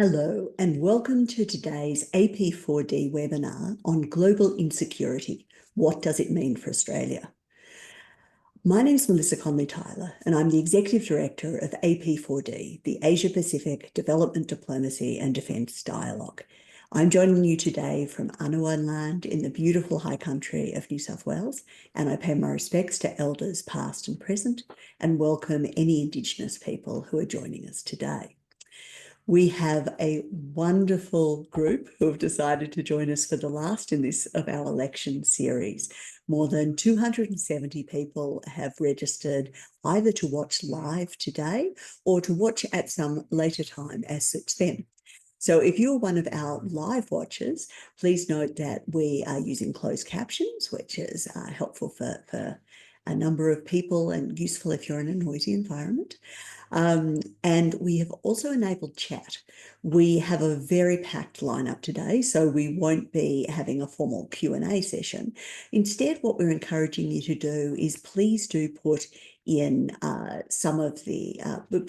Hello and welcome to today's AP4D webinar on global insecurity. What does it mean for Australia? My name is Melissa Conley-Tyler and I'm the Executive Director of AP4D, the Asia Pacific Development Diplomacy and Defence Dialogue. I'm joining you today from Anaiwan land in the beautiful high country of New South Wales, and I pay my respects to elders past and present and welcome any Indigenous people who are joining us today. We have a wonderful group who have decided to join us for the last in this of our election series. More than 270 people have registered either to watch live today or to watch at some later time as suits them. So if you're one of our live watchers, please note that we are using closed captions, which is helpful for a number of people and useful if you're in a noisy environment. And we have also enabled chat. We have a very packed lineup today, so we won't be having a formal Q&A session. Instead, what we're encouraging you to do is please do put in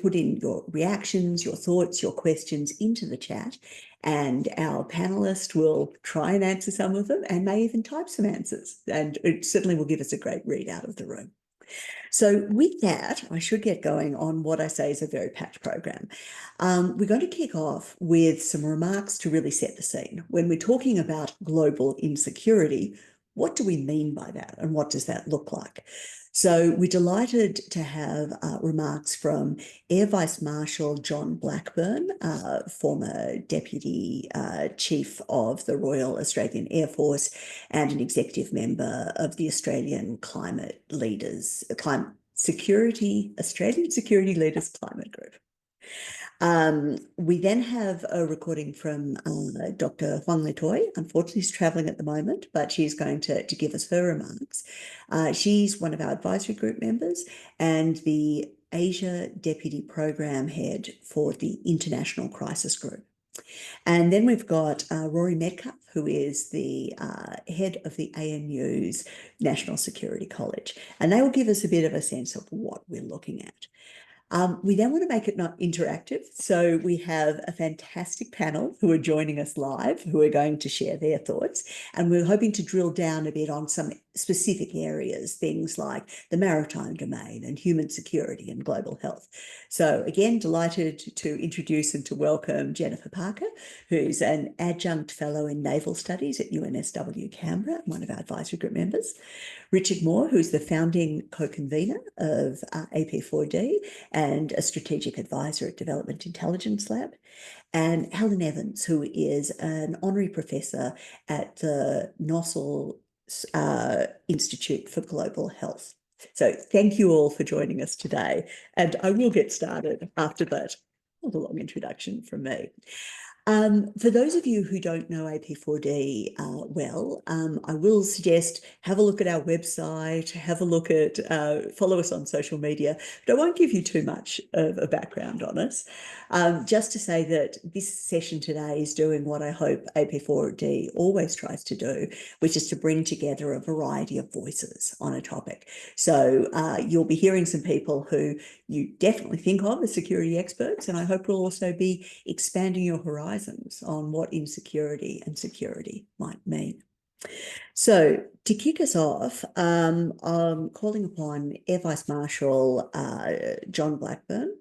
put in your reactions, your thoughts, your questions into the chat, and our panelist will try and answer some of them and may even type some answers, and it certainly will give us a great readout of the room. So with that, I should get going on what I say is a very packed program. We're going to kick off with some remarks to really set the scene. When we're talking about global insecurity, what do we mean by that and what does that look like? So we're delighted to have remarks from Air Vice-Marshal John Blackburn, former Deputy Chief of the Royal Australian Air Force and an executive member of the Australian Australian Security Leaders Climate Group. We then have a recording from Dr. Huong. Unfortunately, she's travelling at the moment, but she's going to give us her remarks. She's one of our advisory group members and the Asia Deputy Program Head for the International Crisis Group. And then we've got Rory Medcalf, who is the head of the ANU's National Security College. And they will give us a bit of a sense of what we're looking at. We then want to make it not interactive. So we have a fantastic panel who are joining us live, who are going to share their thoughts. And we're hoping to drill down a bit on some specific areas, things like the maritime domain and human security and global health. So again, delighted to introduce and to welcome Jennifer Parker, who's an adjunct fellow in Naval Studies at UNSW Canberra, one of our advisory group members. Richard Moore, who's the founding co-convener of AP4D and a strategic advisor at Development Intelligence Lab, and Helen Evans, who is an honorary professor at the Nossal Institute for Global Health. So thank you all for joining us today, and I will get started after that. A long introduction from me. For those of you who don't know AP4D well, I will suggest have a look at our website, have a look at, follow us on social media, but I won't give you too much of a background on us. Just to say that this session today is doing what I hope AP4D always tries to do, which is to bring together a variety of voices on a topic. So you'll be hearing some people who you definitely think of as security experts, and I hope we'll also be expanding your horizons on what insecurity and security might mean. So to kick us off, I'm calling upon Air Vice-Marshal John Blackburn.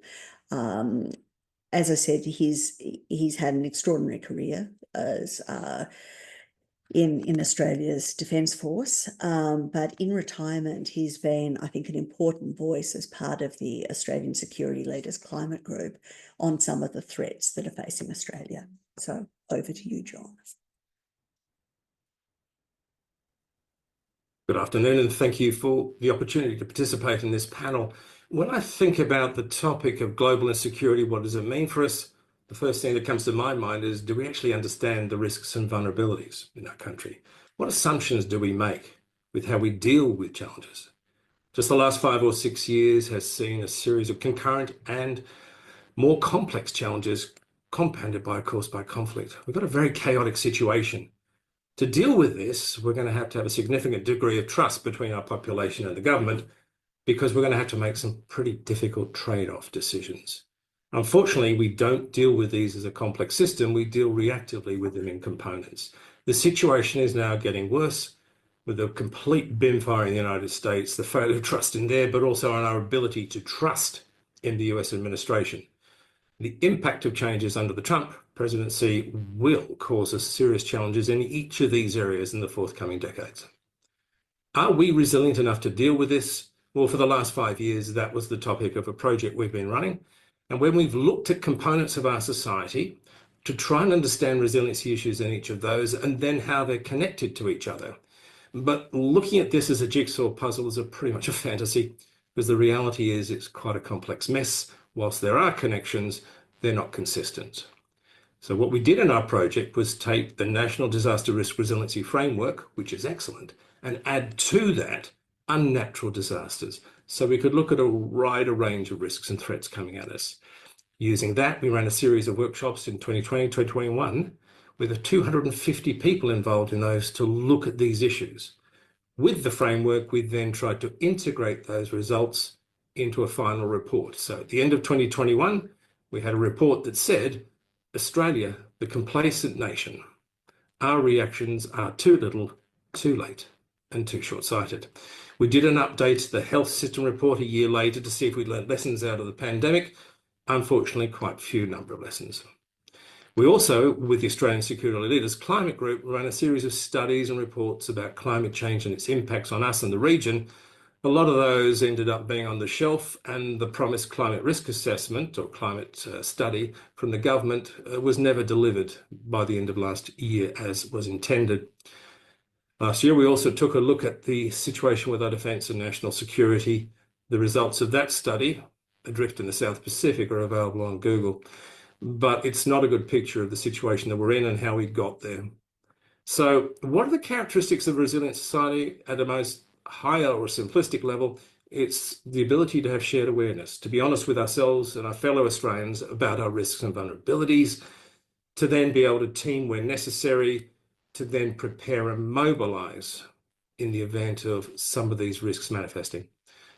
As I said, he's had an extraordinary career as in Australia's Defence Force, but in retirement, he's been, I think, an important voice as part of the Australian Security Leaders Climate Group on some of the threats that are facing Australia. So over to you, John. Good afternoon, and thank you for the opportunity to participate in this panel. When I think about the topic of global insecurity, what does it mean for us? The first thing that comes to my mind is, do we actually understand the risks and vulnerabilities in our country? What assumptions do we make with how we deal with challenges? Just the last 5 or 6 years has seen a series of concurrent and more complex challenges compounded by, of course, by conflict. We've got a very chaotic situation. To deal with this, we're going to have a significant degree of trust between our population and the government, because we're going to have to make some pretty difficult trade-off decisions. Unfortunately, we don't deal with these as a complex system. We deal reactively with them in components. The situation is now getting worse with a complete bin fire in the United States, the failure of trust in there, but also on our ability to trust in the US administration. The impact of changes under the Trump presidency will cause us serious challenges in each of these areas in the forthcoming decades. Are we resilient enough to deal with this? Well, for the last 5 years, that was the topic of a project we've been running. And when we've looked at components of our society to try and understand resiliency issues in each of those and then how they're connected to each other. But looking at this as a jigsaw puzzle is pretty much a fantasy, because the reality is it's quite a complex mess. Whilst there are connections, they're not consistent. So what we did in our project was take the National Disaster Risk Resiliency Framework, which is excellent, and add to that unnatural disasters. So we could look at a wider range of risks and threats coming at us. Using that, we ran a series of workshops in 2020, 2021, with 250 people involved in those to look at these issues. With the framework, we then tried to integrate those results into a final report. So at the end of 2021, we had a report that said, Australia, the complacent nation, our reactions are too little, too late, and too short-sighted. We did an update to the health system report a year later to see if we'd learned lessons out of the pandemic. Unfortunately, quite few number of lessons. We also, with the Australian Security Leaders Climate Group, ran a series of studies and reports about climate change and its impacts on us and the region. A lot of those ended up being on the shelf, and the promised climate risk assessment or climate study from the government was never delivered by the end of last year as was intended. Last year, we also took a look at the situation with our defence and national security. The results of that study, Adrift in the South Pacific, are available on Google. But it's not a good picture of the situation that we're in and how we got there. So what are the characteristics of a resilient society at a most higher or simplistic level? It's the ability to have shared awareness, to be honest with ourselves and our fellow Australians about our risks and vulnerabilities, to then be able to team where necessary, to then prepare and mobilise in the event of some of these risks manifesting.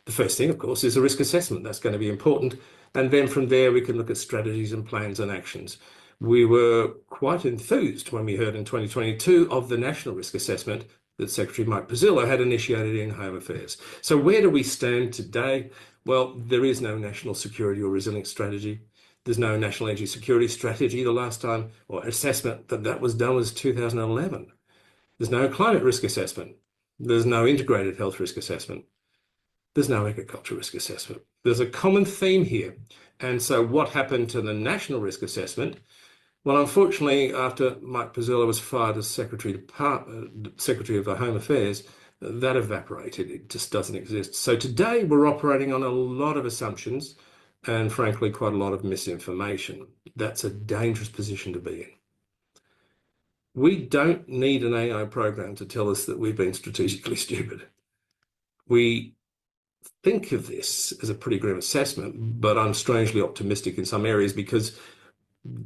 The first thing, of course, is a risk assessment. That's going to be important. And then from there, we can look at strategies and plans and actions. We were quite enthused when we heard in 2022 of the National Risk Assessment that Secretary Mike Pezzillo had initiated in Home Affairs. So where do we stand today? Well, there is no national security or resilience strategy. There's no national energy security strategy. The last time or assessment that was done was 2011. There's no climate risk assessment. There's no integrated health risk assessment. There's no agriculture risk assessment. There's a common theme here. And so what happened to the national risk assessment? Well, unfortunately, after Mike Pezzillo was fired as Secretary of the Home Affairs, that evaporated. It just doesn't exist. So today we're operating on a lot of assumptions and frankly, quite a lot of misinformation. That's a dangerous position to be in. We don't need an AI program to tell us that we've been strategically stupid. We think of this as a pretty grim assessment, but I'm strangely optimistic in some areas because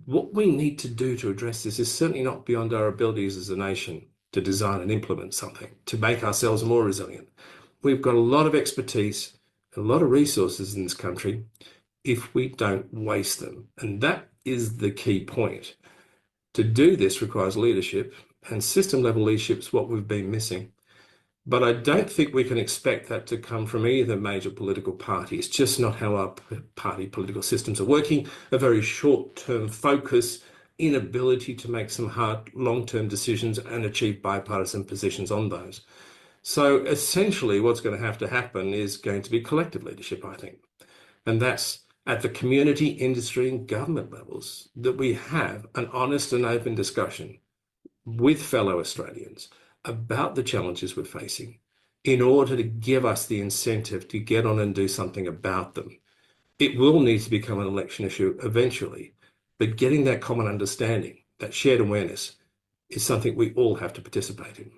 what we need to do to address this is certainly not beyond our abilities as a nation to design and implement something, to make ourselves more resilient. We've got a lot of expertise, a lot of resources in this country if we don't waste them. And that is the key point. To do this requires leadership, and system level leadership is what we've been missing. But I don't think we can expect that to come from either major political party. It's just not how our party political systems are working. A very short-term focus, inability to make some hard long-term decisions and achieve bipartisan positions on those. So essentially what's going to have to happen is going to be collective leadership, I think. And that's at the community, industry and government levels, that we have an honest and open discussion with fellow Australians about the challenges we're facing in order to give us the incentive to get on and do something about them. It will need to become an election issue eventually, but getting that common understanding, that shared awareness, is something we all have to participate in.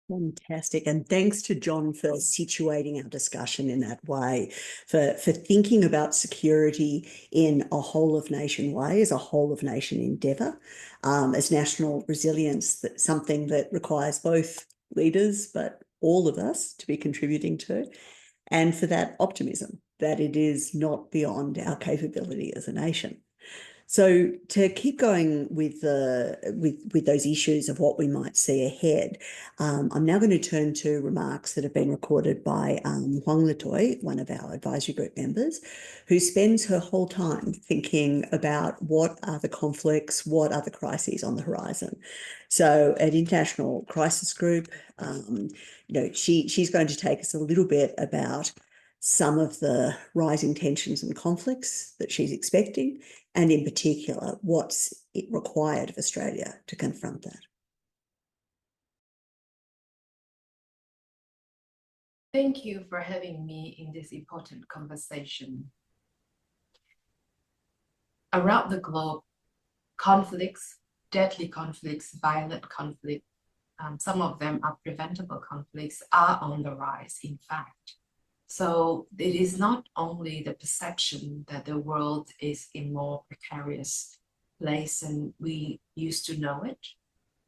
Fantastic. And thanks to John for situating our discussion in that way, for thinking about security in a whole of nation way, as a whole of nation endeavour, as national resilience, that's something that requires both leaders, but all of us to be contributing to, and for that optimism that it is not beyond our capability as a nation. So to keep going with those issues of what we might see ahead, I'm now going to turn to remarks that have been recorded by Huong Latoy, one of our advisory group members, who spends her whole time thinking about what are the conflicts, what are the crises on the horizon. So at International Crisis Group, she's going to take us a little bit about some of the rising tensions and conflicts that she's expecting, and in particular, what's it required of Australia to confront that. Thank you for having me in this important conversation. Around the globe, conflicts, deadly conflicts, violent conflicts, some of them are preventable conflicts, are on the rise, in fact. So it is not only the perception that the world is in more precarious place and we used to know it.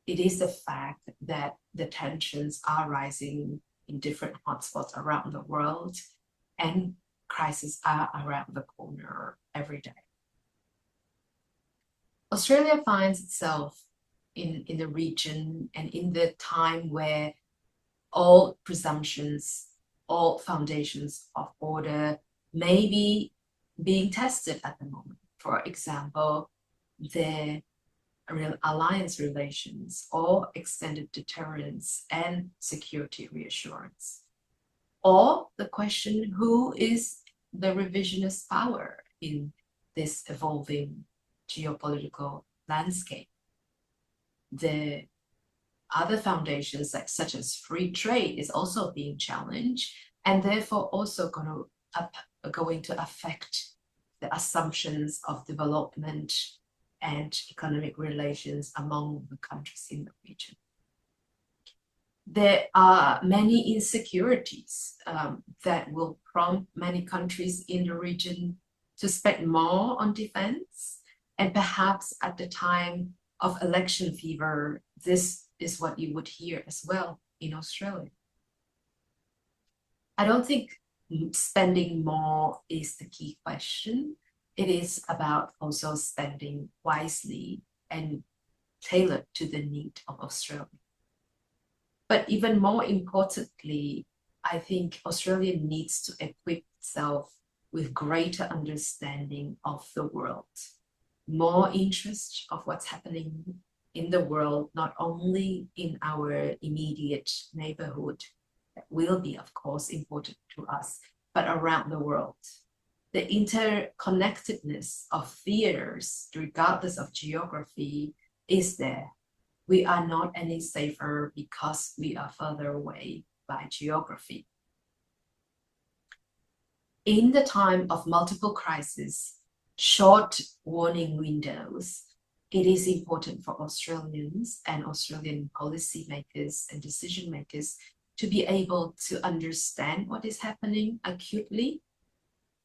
It is the fact that the tensions are rising in different hotspots around the world and crises are around the corner every day. Australia finds itself in the region and in the time where all presumptions, all foundations of order may be being tested at the moment. For example, the alliance relations or extended deterrence and security reassurance. Or the question, who is the revisionist power in this evolving geopolitical landscape? The other foundations such as free trade is also being challenged and therefore also going to affect the assumptions of development and economic relations among the countries in the region. There are many insecurities that will prompt many countries in the region to spend more on defense, and perhaps at the time of election fever, this is what you would hear as well in Australia. I don't think spending more is the key question. It is about also spending wisely and tailored to the need of Australia. But even more importantly, I think Australia needs to equip itself with greater understanding of the world, more interest of what's happening in the world, not only in our immediate neighborhood, that will be, of course, important to us, but around the world. The interconnectedness of theaters, regardless of geography, is there. We are not any safer because we are further away by geography. In the time of multiple crises, short warning windows, it is important for Australians and Australian policymakers and decision makers to be able to understand what is happening acutely,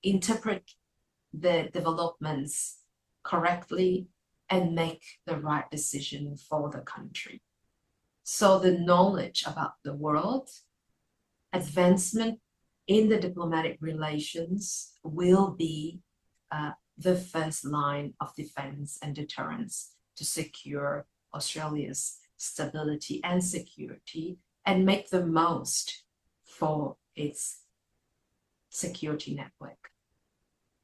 interpret the developments correctly, and make the right decision for the country. So the knowledge about the world, advancement in the diplomatic relations will be the first line of defense and deterrence to secure Australia's stability and security and make the most for its security network.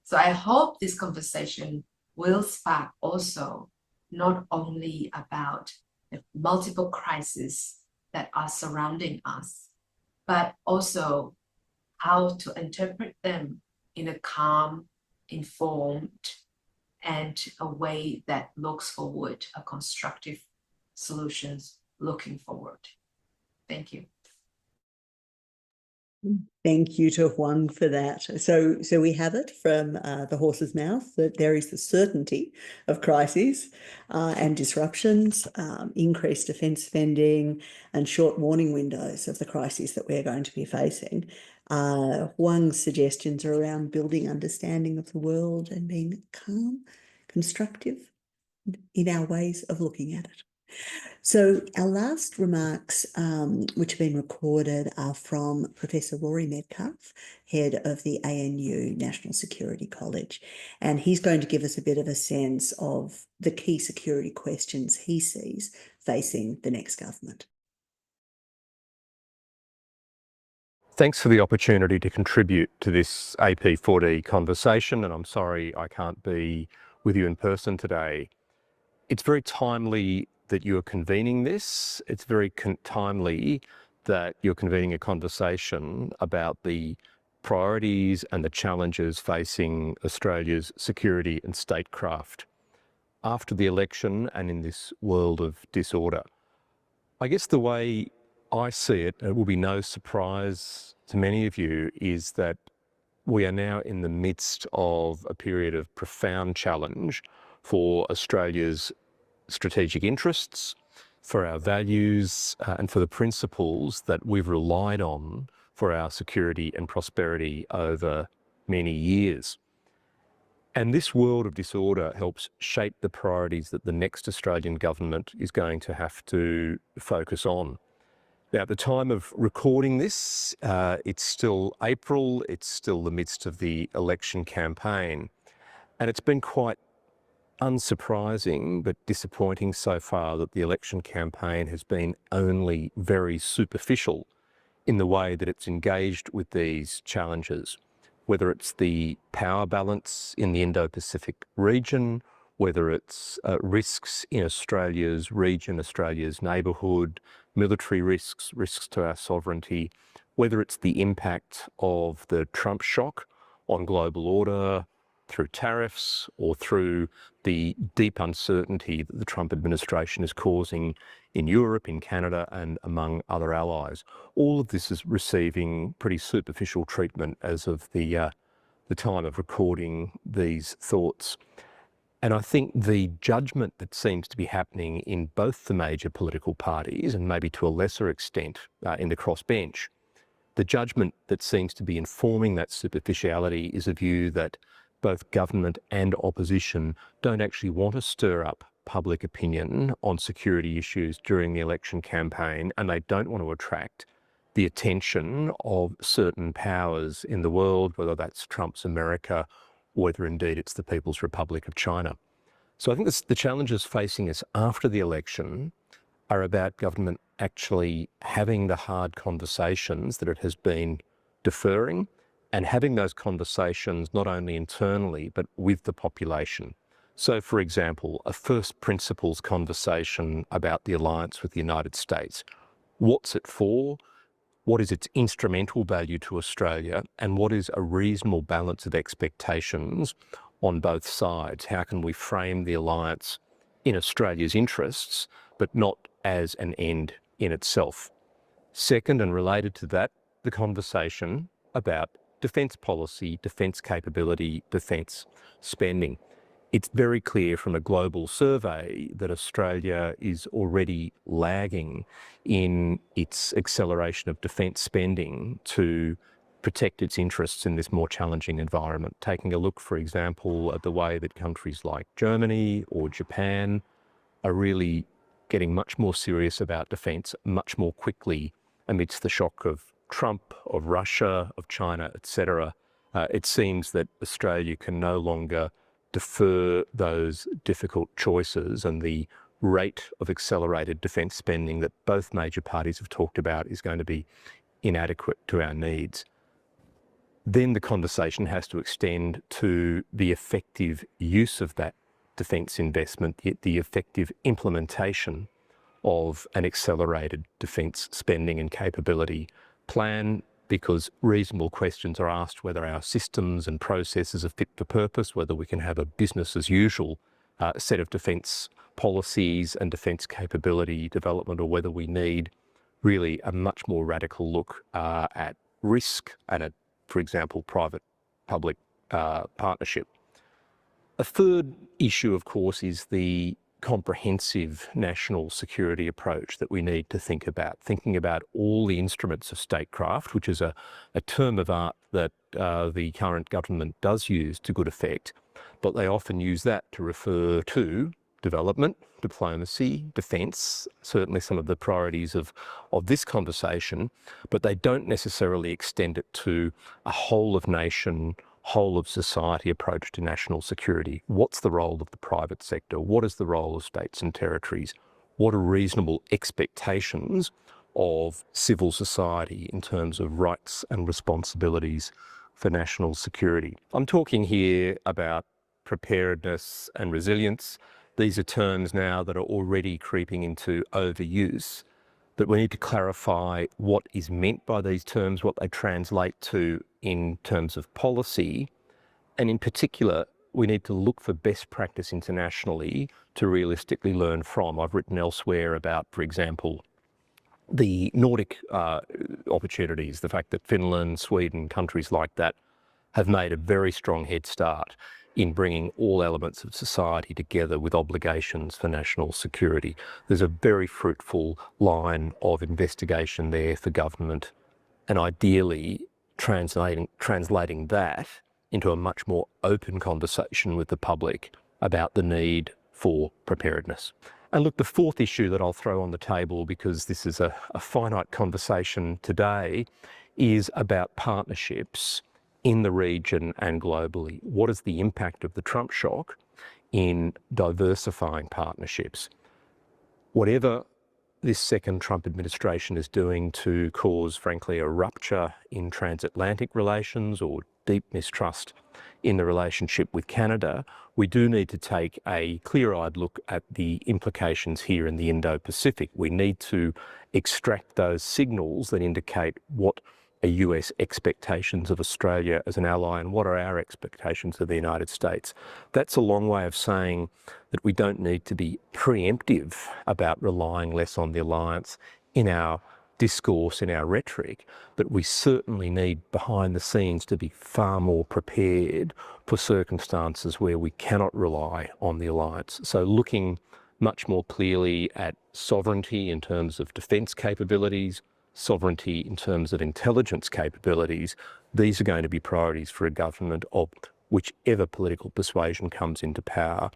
So I hope this conversation will spark also not only about the multiple crises that are surrounding us, but also how to interpret them in a calm, informed, and a way that looks forward, a constructive solutions looking forward. Thank you. Thank you to Huong for that. So we have it from the horse's mouth that there is the certainty of crises and disruptions, increased defence spending, and short warning windows of the crises that we're going to be facing. Huong's suggestions are around building understanding of the world and being calm, constructive in our ways of looking at it. So our last remarks, which have been recorded, are from Professor Rory Medcalf, head of the ANU National Security College, and he's going to give us a bit of a sense of the key security questions he sees facing the next government. Thanks for the opportunity to contribute to this AP4D conversation, and I'm sorry I can't be with you in person today. It's very timely that you're convening this. It's very timely that you're convening a conversation about the priorities and the challenges facing Australia's security and statecraft after the election and in this world of disorder. I guess the way I see it, it will be no surprise to many of you, is that we are now in the midst of a period of profound challenge for Australia's strategic interests, for our values, and for the principles that we've relied on for our security and prosperity over many years. And this world of disorder helps shape the priorities that the next Australian government is going to have to focus on. Now, at the time of recording this, it's still April, it's still the midst of the election campaign, and it's been quite unsurprising but disappointing so far that the election campaign has been only very superficial in the way that it's engaged with these challenges, whether it's the power balance in the Indo-Pacific region, whether it's risks in Australia's region, Australia's neighbourhood, military risks, risks to our sovereignty, whether it's the impact of the Trump shock on global order through tariffs or through the deep uncertainty that the Trump administration is causing in Europe, in Canada, and among other allies. All of this is receiving pretty superficial treatment as of the time of recording these thoughts. And I think the judgment that seems to be happening in both the major political parties, and maybe to a lesser extent in the crossbench, the judgment that seems to be informing that superficiality is a view that both government and opposition don't actually want to stir up public opinion on security issues during the election campaign, and they don't want to attract the attention of certain powers in the world, whether that's Trump's America, or whether indeed it's the People's Republic of China. So I think the challenges facing us after the election are about government actually having the hard conversations that it has been deferring, and having those conversations not only internally, but with the population. So, for example, a first principles conversation about the alliance with the United States. What's it for? What is its instrumental value to Australia? And what is a reasonable balance of expectations on both sides? How can we frame the alliance in Australia's interests, but not as an end in itself? Second, and related to that, the conversation about defence policy, defence capability, defence spending. It's very clear from a global survey that Australia is already lagging in its acceleration of defence spending to protect its interests in this more challenging environment. Taking a look, for example, at the way that countries like Germany or Japan are really getting much more serious about defence much more quickly amidst the shock of Trump, of Russia, of China, etc. It seems that Australia can no longer defer those difficult choices, and the rate of accelerated defence spending that both major parties have talked about is going to be inadequate to our needs. Then the conversation has to extend to the effective use of that defence investment, the effective implementation of an accelerated defence spending and capability plan, because reasonable questions are asked whether our systems and processes are fit for purpose, whether we can have a business as usual set of defence policies and defence capability development, or whether we need really a much more radical look at risk and at, for example, private-public partnership. A third issue, of course, is the comprehensive national security approach that we need to think about, thinking about all the instruments of statecraft, which is a term of art that the current government does use to good effect, but they often use that to refer to development, diplomacy, defence, certainly some of the priorities of this conversation, but they don't necessarily extend it to a whole of nation, whole of society approach to national security. What's the role of the private sector? What is the role of states and territories? What are reasonable expectations of civil society in terms of rights and responsibilities for national security? I'm talking here about preparedness and resilience. These are terms now that are already creeping into overuse, but we need to clarify what is meant by these terms, what they translate to in terms of policy, and in particular, we need to look for best practice internationally to realistically learn from. I've written elsewhere about, for example, the Nordic opportunities, the fact that Finland, Sweden, countries like that have made a very strong head start in bringing all elements of society together with obligations for national security. There's a very fruitful line of investigation there for government, and ideally translating that into a much more open conversation with the public about the need for preparedness. And look, the fourth issue that I'll throw on the table, because this is a finite conversation today, is about partnerships in the region and globally. What is the impact of the Trump shock in diversifying partnerships? Whatever this second Trump administration is doing to cause, frankly, a rupture in transatlantic relations or deep mistrust in the relationship with Canada, we do need to take a clear-eyed look at the implications here in the Indo-Pacific. We need to extract those signals that indicate what are US expectations of Australia as an ally and what are our expectations of the United States. That's a long way of saying that we don't need to be preemptive about relying less on the alliance in our discourse, in our rhetoric, but we certainly need behind the scenes to be far more prepared for circumstances where we cannot rely on the alliance. So looking much more clearly at sovereignty in terms of defence capabilities, sovereignty in terms of intelligence capabilities, these are going to be priorities for a government of whichever political persuasion comes into power.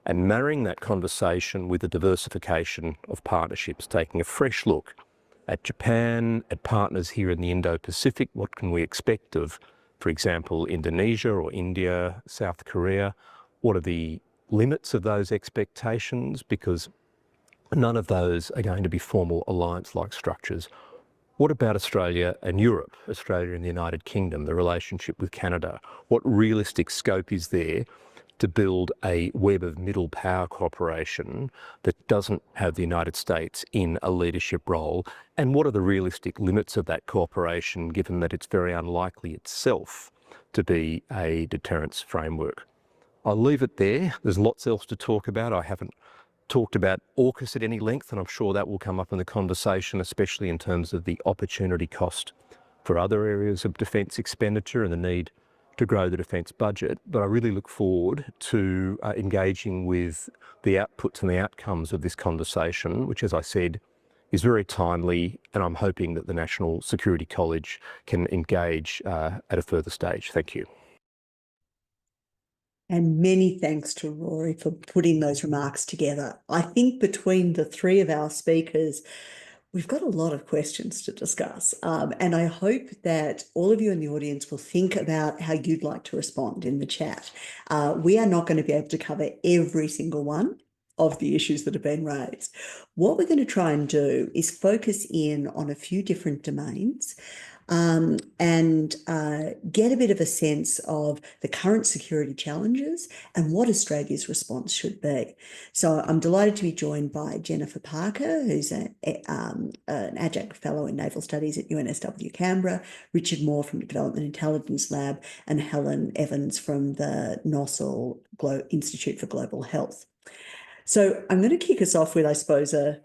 And marrying that conversation with the diversification of partnerships, taking a fresh look at Japan, at partners here in the Indo-Pacific, what can we expect of, for example, Indonesia or India, South Korea? What are the limits of those expectations? Because none of those are going to be formal alliance-like structures. What about Australia and Europe, Australia and the United Kingdom, the relationship with Canada? What realistic scope is there to build a web of middle power cooperation that doesn't have the United States in a leadership role? And what are the realistic limits of that cooperation, given that it's very unlikely itself to be a deterrence framework? I'll leave it there. There's lots else to talk about. I haven't talked about AUKUS at any length, and I'm sure that will come up in the conversation, especially in terms of the opportunity cost for other areas of defence expenditure and the need to grow the defence budget. But I really look forward to engaging with the outputs and the outcomes of this conversation, which, as I said, is very timely, and I'm hoping that the National Security College can engage at a further stage. Thank you. And many thanks to Rory for putting those remarks together. I think between the three of our speakers, we've got a lot of questions to discuss. And I hope that all of you in the audience will think about how you'd like to respond in the chat. We are not going to be able to cover every single one of the issues that have been raised. What we're going to try and do is focus in on a few different domains and get a bit of a sense of the current security challenges and what Australia's response should be. So I'm delighted to be joined by Jennifer Parker, who's an Adjunct Fellow in Naval Studies at UNSW Canberra, Richard Moore from the Development Intelligence Lab, and Helen Evans from the Nossal Institute for Global Health. So I'm going to kick us off with, I suppose, a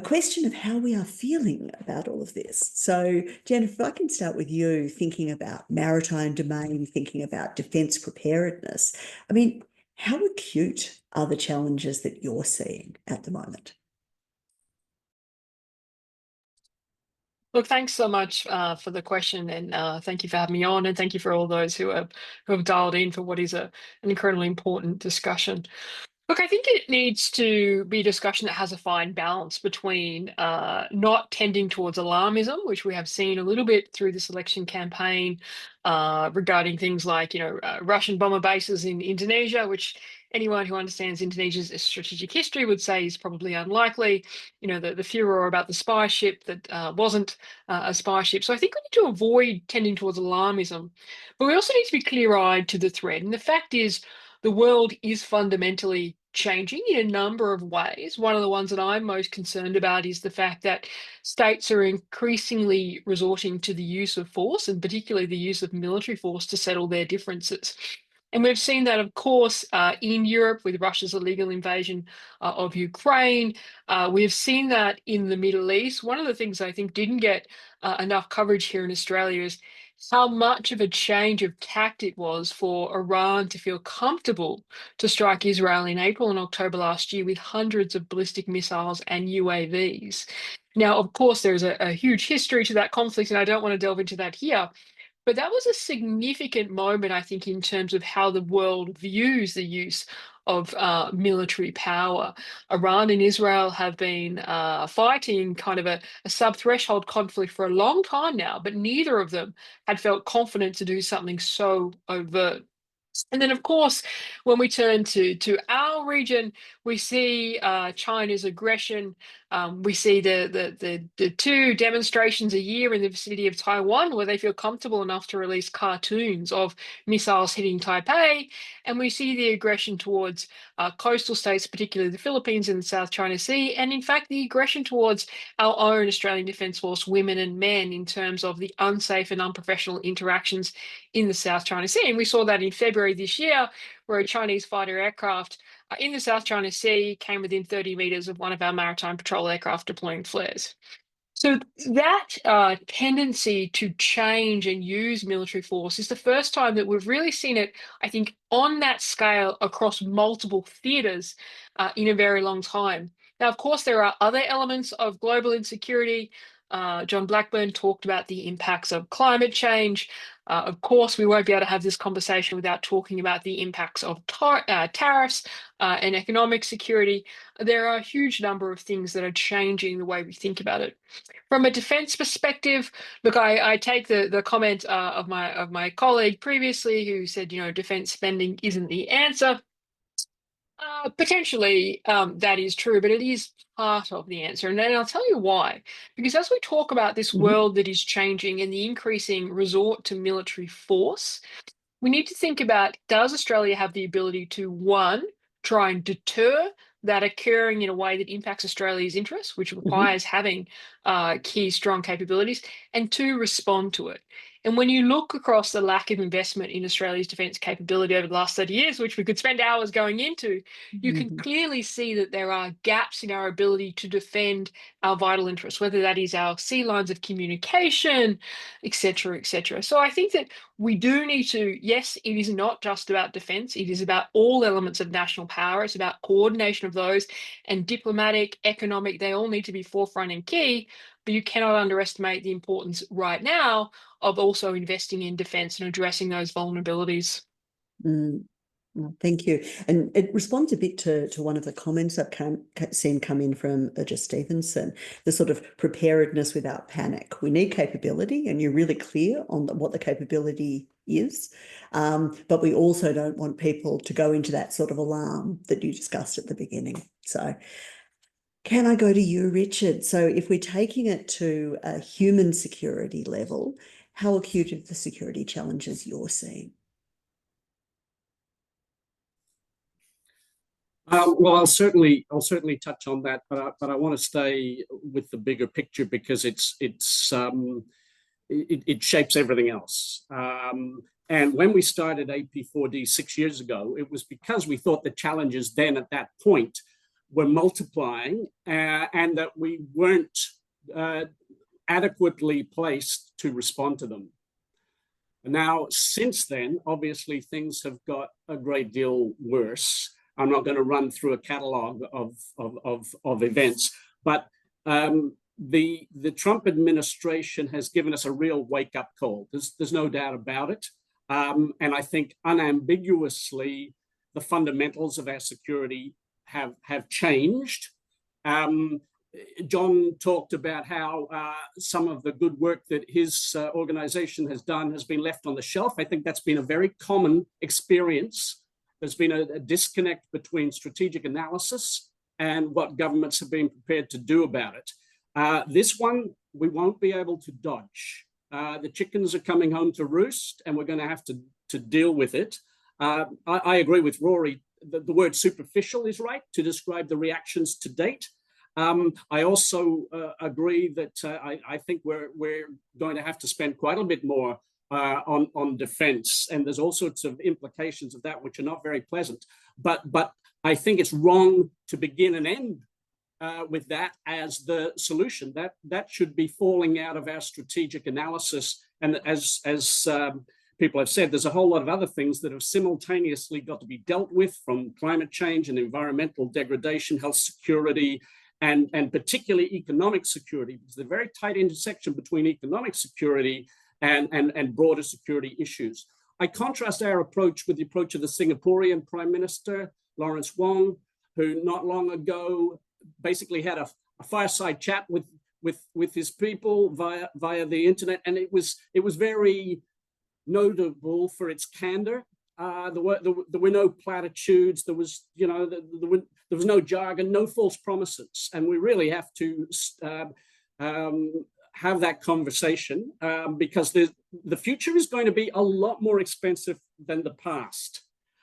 question of how we are feeling about all of this. So, Jennifer, if I can start with you, thinking about maritime domain, thinking about defence preparedness. I mean, how acute are the challenges that you're seeing at the moment? Look, thanks so much for the question, and thank you for having me on, and thank you for all those who have dialed in for what is an incredibly important discussion. Look, I think it needs to be a discussion that has a fine balance between not tending towards alarmism, which we have seen a little bit through this election campaign regarding things like, Russian bomber bases in Indonesia, which anyone who understands Indonesia's strategic history would say is probably unlikely. The furor about the spy ship that wasn't a spy ship. So I think we need to avoid tending towards alarmism, but we also need to be clear-eyed to the threat. And the fact is, the world is fundamentally changing in a number of ways. One of the ones that I'm most concerned about is the fact that states are increasingly resorting to the use of force, and particularly the use of military force, to settle their differences. And we've seen that, of course, in Europe with Russia's illegal invasion of Ukraine. We've seen that in the Middle East. One of the things I think didn't get enough coverage here in Australia is how much of a change of tact it was for Iran to feel comfortable to strike Israel in April and October last year with hundreds of ballistic missiles and UAVs. Now, of course, there's a huge history to that conflict, and I don't want to delve into that here. But that was a significant moment, I think, in terms of how the world views the use of military power. Iran and Israel have been fighting kind of a sub-threshold conflict for a long time now, but neither of them had felt confident to do something so overt. And then, of course, when we turn to our region, we see China's aggression. We see the two demonstrations a year in the vicinity of Taiwan where they feel comfortable enough to release cartoons of missiles hitting Taipei. And we see the aggression towards coastal states, particularly the Philippines and the South China Sea. And in fact, the aggression towards our own Australian Defence Force women and men in terms of the unsafe and unprofessional interactions in the South China Sea. And we saw that in February this year, where a Chinese fighter aircraft in the South China Sea came within 30 metres of one of our maritime patrol aircraft deploying flares. So that tendency to change and use military force is the first time that we've really seen it, I think, on that scale across multiple theatres in a very long time. Now, of course, there are other elements of global insecurity. John Blackburn talked about the impacts of climate change. Of course, we won't be able to have this conversation without talking about the impacts of tariffs and economic security. There are a huge number of things that are changing the way we think about it. From a defence perspective, look, I take the comment of my colleague previously who said, defence spending isn't the answer. Potentially, that is true, but it is part of the answer. And then I'll tell you why. Because as we talk about this world that is changing and the increasing resort to military force, we need to think about, does Australia have the ability to, one, try and deter that occurring in a way that impacts Australia's interests, which requires having key strong capabilities, and two, respond to it. And when you look across the lack of investment in Australia's defence capability over the last 30 years, which we could spend hours going into, you can clearly see that there are gaps in our ability to defend our vital interests, whether that is our sea lines of communication, et cetera, et cetera. So I think that we do need to, yes, it is not just about defence, it is about all elements of national power. It's about coordination of those, and diplomatic, economic, they all need to be forefront and key, but you cannot underestimate the importance right now of also investing in defence and addressing those vulnerabilities. Well, thank you. And it responds a bit to one of the comments I've seen come in from Just Stevenson, the sort of preparedness without panic. We need capability, and you're really clear on what the capability is, but we also don't want people to go into that sort of alarm that you discussed at the beginning. So can I go to you, Richard? So if we're taking it to a human security level, how acute are the security challenges you're seeing? Well, I'll certainly touch on that, but I want to stay with the bigger picture because it shapes everything else. And when we started AP4D 6 years ago, it was because we thought the challenges then at that point were multiplying and that we weren't adequately placed to respond to them. Now, since then, obviously, things have got a great deal worse. I'm not going to run through a catalogue of events, but the Trump administration has given us a real wake-up call. There's no doubt about it. And I think unambiguously, the fundamentals of our security have changed. John talked about how some of the good work that his organization has done has been left on the shelf. I think that's been a very common experience. There's been a disconnect between strategic analysis and what governments have been prepared to do about it. This one, we won't be able to dodge. The chickens are coming home to roost, and we're going to have to deal with it. I agree with Rory. The word superficial is right to describe the reactions to date. I also agree that I think we're going to have to spend quite a bit more on defence, and there's all sorts of implications of that which are not very pleasant. But I think it's wrong to begin and end with that as the solution. That should be falling out of our strategic analysis. And as people have said, there's a whole lot of other things that have simultaneously got to be dealt with, from climate change and environmental degradation, health security, and particularly economic security, because there's a very tight intersection between economic security and broader security issues. I contrast our approach with the approach of the Singaporean Prime Minister, Lawrence Wong, who not long ago basically had a fireside chat with his people via the internet, and it was very notable for its candor. There were no platitudes. There was no jargon, no false promises, and we really have to have that conversation because the future is going to be a lot more expensive than the past,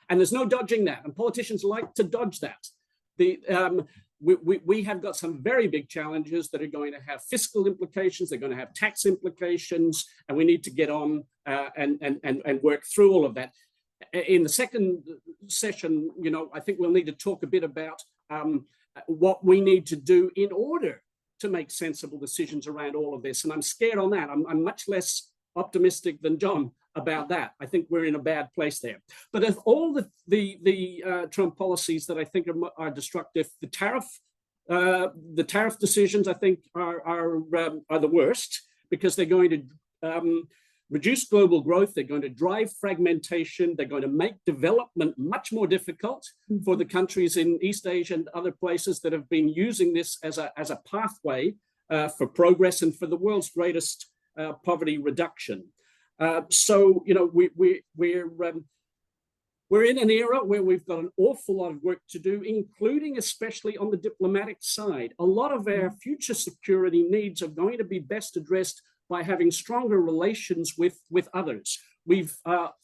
and there's no dodging that. And politicians like to dodge that. We have got some very big challenges that are going to have fiscal implications. They're going to have tax implications, and we need to get on and work through all of that. In the second session, I think we'll need to talk a bit about what we need to do in order to make sensible decisions around all of this. And I'm scared on that. I'm much less optimistic than John about that. I think we're in a bad place there. But of all the Trump policies that I think are destructive, the tariff decisions I think are the worst, because they're going to reduce global growth. They're going to drive fragmentation. They're going to make development much more difficult for the countries in East Asia and other places that have been using this as a pathway for progress and for the world's greatest poverty reduction. So we're in an era where we've got an awful lot of work to do, including especially on the diplomatic side. A lot of our future security needs are going to be best addressed by having stronger relations with others. We've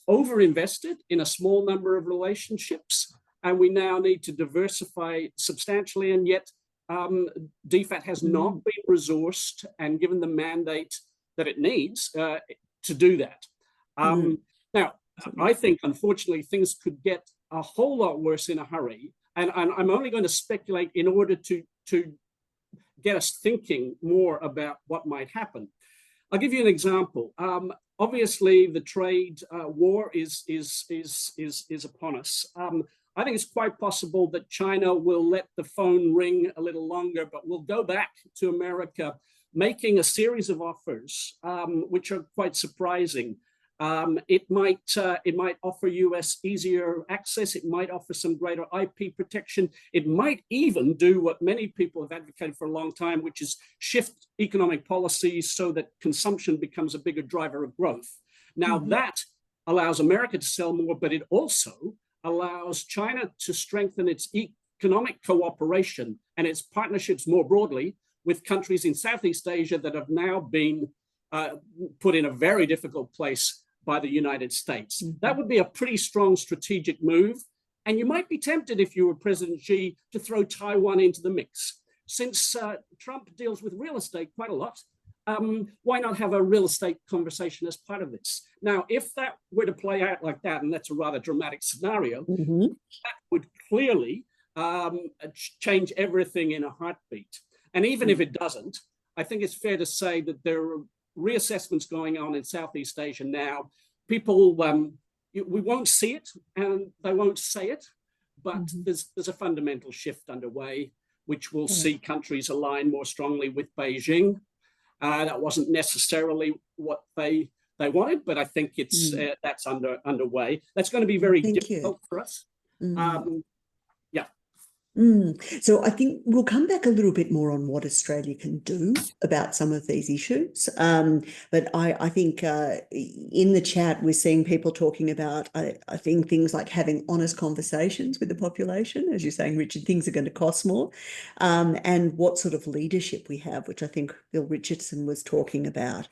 overinvested in a small number of relationships, and we now need to diversify substantially, and yet DFAT has not been resourced and given the mandate that it needs to do that. Now, I think, unfortunately, things could get a whole lot worse in a hurry, and I'm only going to speculate in order to get us thinking more about what might happen. I'll give you an example. Obviously, the trade war is upon us. I think it's quite possible that China will let the phone ring a little longer, but will go back to America, making a series of offers, which are quite surprising. It might offer US easier access. It might offer some greater IP protection. It might even do what many people have advocated for a long time, which is shift economic policies so that consumption becomes a bigger driver of growth. Now that allows America to sell more, but it also allows China to strengthen its economic cooperation and its partnerships more broadly with countries in Southeast Asia that have now been put in a very difficult place by the United States. That would be a pretty strong strategic move. And you might be tempted, if you were President Xi, to throw Taiwan into the mix. Since Trump deals with real estate quite a lot, why not have a real estate conversation as part of this? Now, if that were to play out like that, and that's a rather dramatic scenario, that would clearly change everything in a heartbeat. And even if it doesn't, I think it's fair to say that there are reassessments going on in Southeast Asia now. People, we won't see it and they won't say it, but there's a fundamental shift underway, which will see countries align more strongly with Beijing. That wasn't necessarily what they wanted, but I think it's that's underway. That's going to be very difficult for us. So I think we'll come back a little bit more on what Australia can do about some of these issues. But I think in the chat, we're seeing people talking about, I think, things like having honest conversations with the population. As you're saying, Richard, things are going to cost more. And what sort of leadership we have, which I think Bill Richardson was talking about.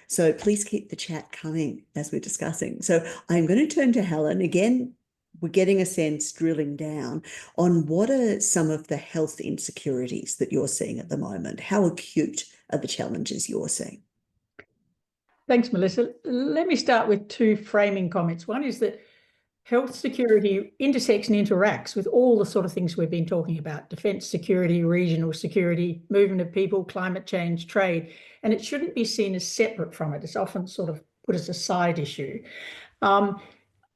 So please keep the chat coming as we're discussing. So I'm going to turn to Helen again. We're getting a sense, drilling down on what are some of the health insecurities that you're seeing at the moment? How acute are the challenges you're seeing? Thanks, Melissa. Let me start with two framing comments. One is that health security intersects and interacts with all the sort of things we've been talking about: defence security, regional security, movement of people, climate change, trade, and it shouldn't be seen as separate from it. It's often sort of put as a side issue.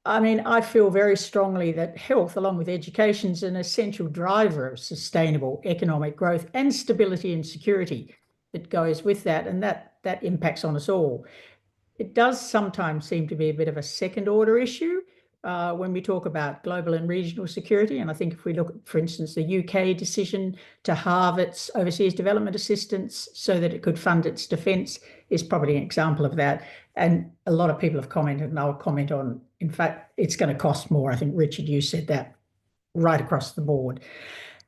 I mean, I feel very strongly that health, along with education, is an essential driver of sustainable economic growth and stability and security that goes with that, and that impacts on us all. It does sometimes seem to be a bit of a second order issue when we talk about global and regional security. And I think if we look at, for instance, the UK decision to halve its overseas development assistance so that it could fund its defence is probably an example of that. And a lot of people have commented, and I'll comment on, in fact, it's going to cost more. I think, Richard, you said that right across the board.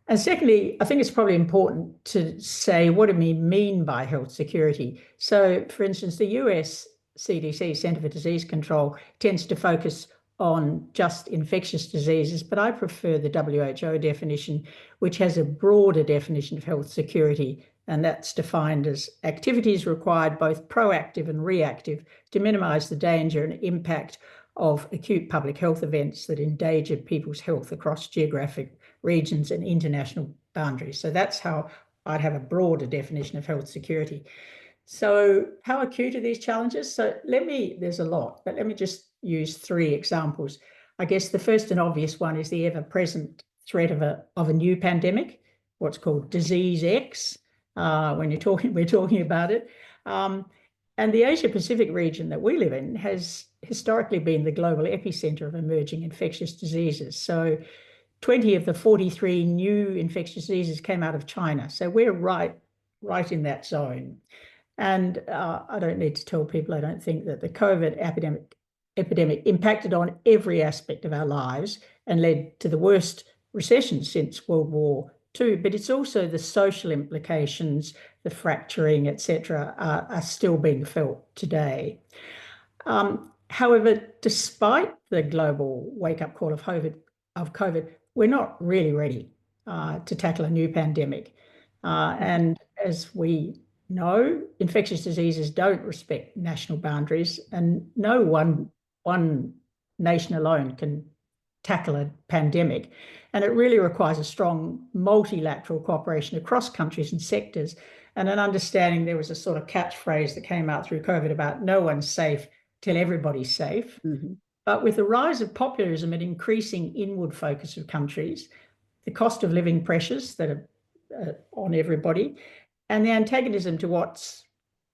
And secondly, I think it's probably important to say what do we mean by health security. So, for instance, the US CDC, Centre for Disease Control, tends to focus on just infectious diseases, but I prefer the WHO definition, which has a broader definition of health security, and that's defined as activities required, both proactive and reactive, to minimise the danger and impact of acute public health events that endanger people's health across geographic regions and international boundaries. So that's how I'd have a broader definition of health security. So how acute are these challenges? So there's a lot, but let me just use three examples. I guess the first and obvious one is the ever-present threat of a new pandemic, what's called Disease X, we're talking about it. And the Asia-Pacific region that we live in has historically been the global epicenter of emerging infectious diseases. So 20 of the 43 new infectious diseases came out of China. So we're right in that zone. And I don't need to tell people, I don't think, that the COVID epidemic impacted on every aspect of our lives and led to the worst recession since World War II. But it's also the social implications, the fracturing, etc., are still being felt today. However, despite the global wake-up call of COVID, we're not really ready to tackle a new pandemic. And as we know, infectious diseases don't respect national boundaries, and no one nation alone can tackle a pandemic. And it really requires a strong multilateral cooperation across countries and sectors, and an understanding. There was a sort of catchphrase that came out through COVID about no one's safe till everybody's safe. Mm-hmm. But with the rise of populism and increasing inward focus of countries, the cost of living pressures that are on everybody, and the antagonism to what's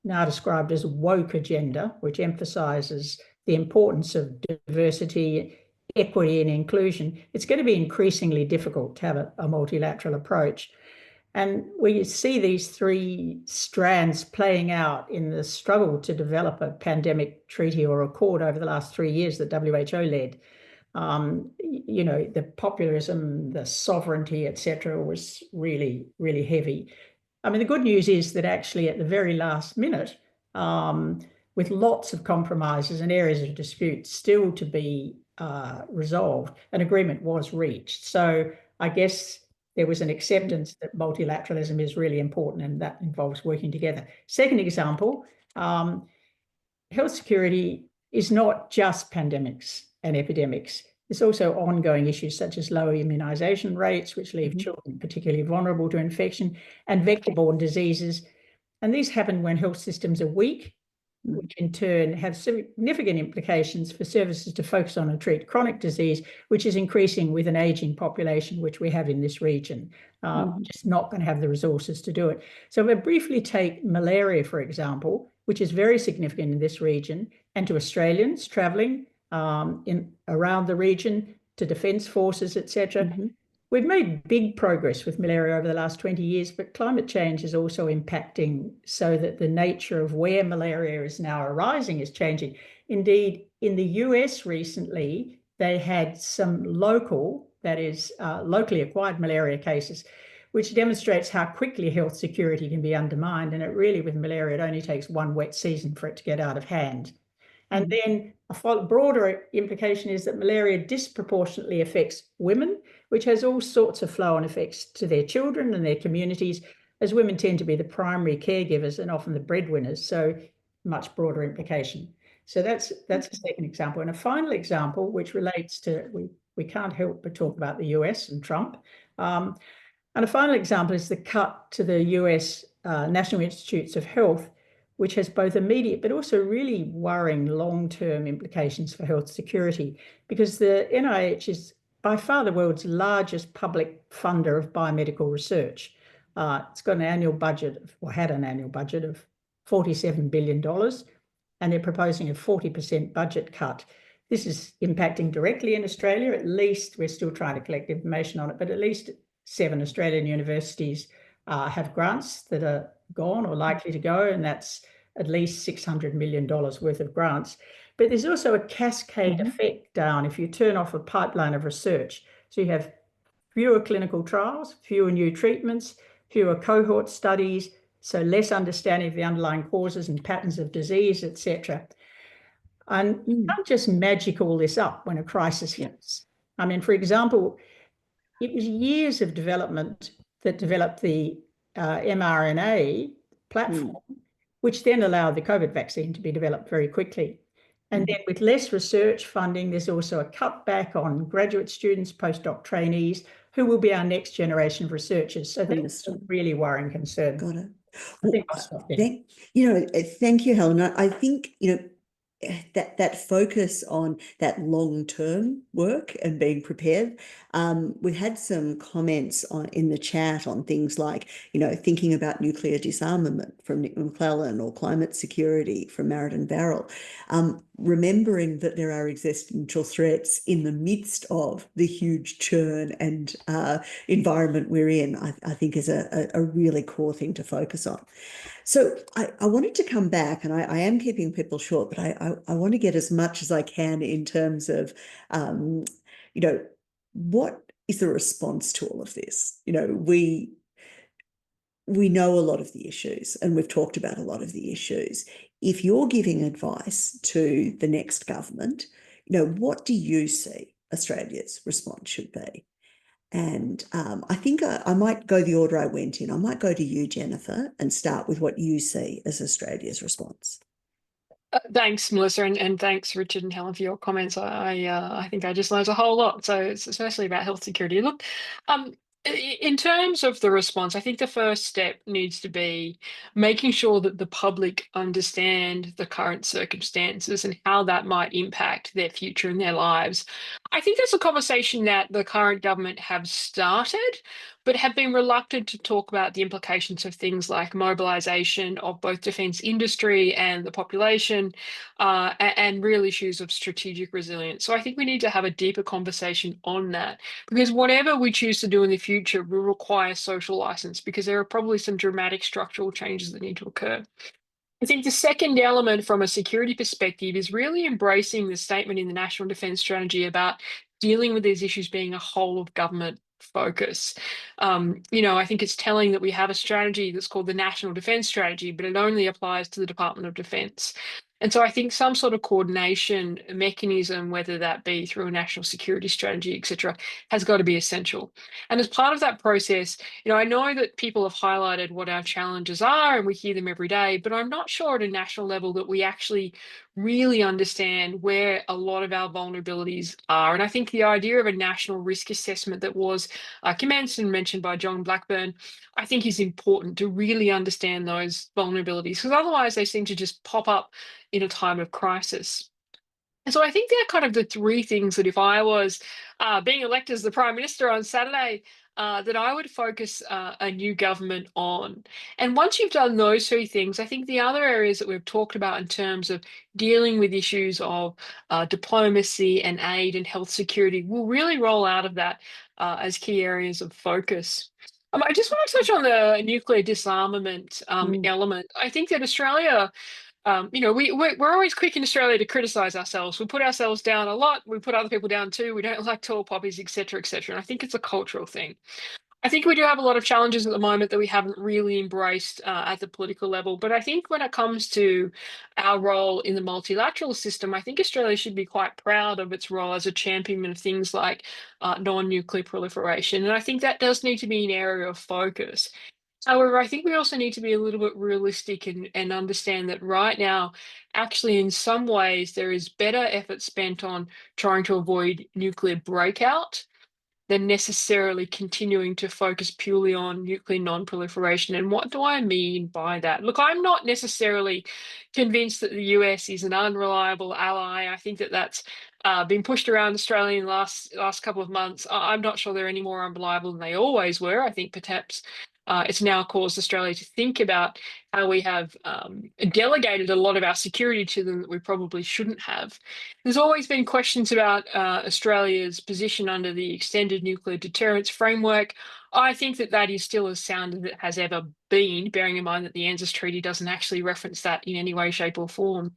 now described as a woke agenda, which emphasises the importance of diversity, equity and inclusion, it's going to be increasingly difficult to have a multilateral approach. And we see these three strands playing out in the struggle to develop a pandemic treaty or accord over the last 3 years that WHO led. The populism, the sovereignty, etc., was really, really heavy. I mean, the good news is that actually at the very last minute, with lots of compromises and areas of dispute still to be resolved, an agreement was reached. So I guess there was an acceptance that multilateralism is really important, and that involves working together. Second example, health security is not just pandemics and epidemics. There's also ongoing issues such as low immunisation rates, which leave children particularly vulnerable to infection, and vector-borne diseases. And these happen when health systems are weak, which in turn have significant implications for services to focus on and treat chronic disease, which is increasing with an ageing population, which we have in this region. Just not going to have the resources to do it. So we'll briefly take malaria, for example, which is very significant in this region, and to Australians travelling around the region, to defence forces, etc. we've made big progress with malaria over the last 20 years, but climate change is also impacting so that the nature of where malaria is now arising is changing. Indeed, in the US recently, they had some local, that is locally acquired malaria cases, which demonstrates how quickly health security can be undermined. And it really, with malaria, it only takes one wet season for it to get out of hand. And then a broader implication is that malaria disproportionately affects women, which has all sorts of flow-on effects to their children and their communities, as women tend to be the primary caregivers and often the breadwinners. So much broader implication. So that's a second example. And a final example, which relates to, we can't help but talk about the US and Trump. And a final example is the cut to the US National Institutes of Health, which has both immediate but also really worrying long-term implications for health security, because the NIH is by far the world's largest public funder of biomedical research. It's got an annual budget, or had an annual budget of $47 billion, and they're proposing a 40% budget cut. This is impacting directly in Australia. At least, we're still trying to collect information on it, but at least 7 Australian universities have grants that are gone or likely to go, and that's at least $600 million worth of grants. But there's also a cascade effect down if you turn off a pipeline of research. So you have fewer clinical trials, fewer new treatments, fewer cohort studies, so less understanding of the underlying causes and patterns of disease, etc. And you can't just magic all this up when a crisis hits. I mean, for example, it was years of development that developed the mRNA platform, which then allowed the COVID vaccine to be developed very quickly. And then with less research funding, there's also a cutback on graduate students, postdoc trainees, who will be our next generation of researchers. So that's a really worrying concern. Got it. I think I'll stop there. Thank you, Helen. I think, that focus on that long-term work and being prepared. We've had some comments in the chat on things like, thinking about nuclear disarmament from Nick McClellan, or climate security from Maritime Barrel. Remembering that there are existential threats in the midst of the huge churn and environment we're in, I think is a really core thing to focus on. So I wanted to come back, and I am keeping people short, but I want to get as much as I can in terms of, what is the response to all of this? We know a lot of the issues, and we've talked about a lot of the issues. If you're giving advice to the next government, what do you see Australia's response should be? And I think I might go the order I went in. I might go to you, Jennifer, and start with what you see as Australia's response. Thanks, Melissa, and thanks, Richard and Helen, for your comments. I think I just learned a whole lot. So it's especially about health security. Look, in terms of the response, I think the first step needs to be making sure that the public understand the current circumstances and how that might impact their future and their lives. I think that's a conversation that the current government have started, but have been reluctant to talk about the implications of things like mobilisation of both defence industry and the population, and real issues of strategic resilience. So I think we need to have a deeper conversation on that, because whatever we choose to do in the future will require social licence, because there are probably some dramatic structural changes that need to occur. I think the second element from a security perspective is really embracing the statement in the National Defence Strategy about dealing with these issues being a whole of government focus. I think it's telling that we have a strategy that's called the National Defence Strategy, but it only applies to the Department of Defence. And so I think some sort of coordination mechanism, whether that be through a national security strategy, et cetera, has got to be essential. And as part of that process, I know that people have highlighted what our challenges are and we hear them every day, but I'm not sure at a national level that we actually really understand where a lot of our vulnerabilities are. And I think the idea of a national risk assessment that was commenced and mentioned by John Blackburn, I think is important to really understand those vulnerabilities, because otherwise they seem to just pop up in a time of crisis. And so I think they're kind of the three things that if I was being elected as the Prime Minister on Saturday, that I would focus a new government on. And once you've done those three things, I think the other areas that we've talked about in terms of dealing with issues of diplomacy and aid and health security will really roll out of that as key areas of focus. I just want to touch on the nuclear disarmament element. I think that Australia, we're always quick in Australia to criticise ourselves. We put ourselves down a lot. We put other people down too. We don't like tall poppies, etc., etc. And I think it's a cultural thing. I think we do have a lot of challenges at the moment that we haven't really embraced at the political level. But I think when it comes to our role in the multilateral system, I think Australia should be quite proud of its role as a champion of things like non-nuclear proliferation. And I think that does need to be an area of focus. However, I think we also need to be a little bit realistic and understand that right now, actually, in some ways, there is better effort spent on trying to avoid nuclear breakout than necessarily continuing to focus purely on nuclear non-proliferation. And what do I mean by that? Look, I'm not necessarily convinced that the US is an unreliable ally. I think that that's been pushed around Australia in the last couple of months. I'm not sure they're any more unreliable than they always were. I think perhaps it's now caused Australia to think about how we have delegated a lot of our security to them that we probably shouldn't have. There's always been questions about Australia's position under the extended nuclear deterrence framework. I think that that is still as sound as it has ever been, bearing in mind that the ANZUS Treaty doesn't actually reference that in any way, shape or form.